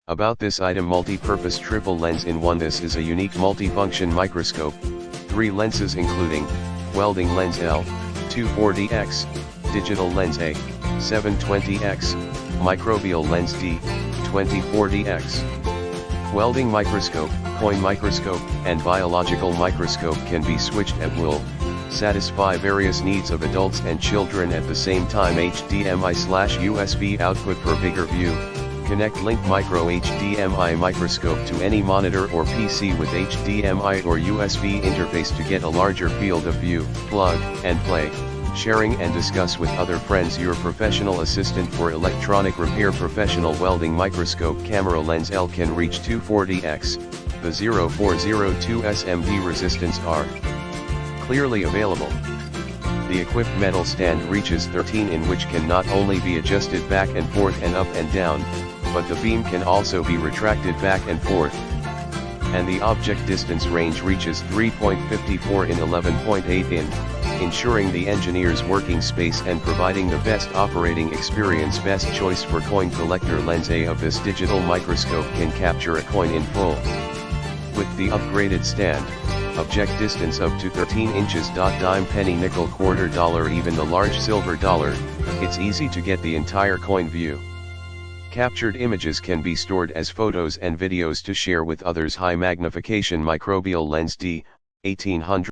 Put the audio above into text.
About this item: multi-purpose triple lens in one. This is a unique multifunction microscope. 3 lenses including welding lens L, 240X, digital lens A, 720X, microbial lens D, 2040X. Welding microscope, coin microscope, and biological microscope can be switched at will. Satisfy various needs of adults and children at the same time. HDMI/USB output for bigger view. Connect LINKMICRO HDMI microscope to any monitor or PC with HDMI or USB interface to get a larger field of view. Plug and play. Sharing and discuss with other friends. Your professional assistant for electronic repair. Professional welding microscope. Camera lens L can reach 240X. The 0402 SMD resistance are clearly available. The equipped metal stand reaches 13 in, which can not only be adjusted back and forth and up and down, but the beam can also be retracted back and forth. And the object distance range reaches 3.54 in 11.8 in, ensuring the engineer's working space and providing the best operating experience. Best choice for coin collector. Lens A of this digital microscope can capture a coin in full. With the upgraded stand, object distance up to 13 inches. Dime, penny, nickel, quarter, dollar, even the large silver dollar, it's easy to get the entire coin view. Captured images can be stored as photos and videos to share with others. High magnification microbial lens D, 1800.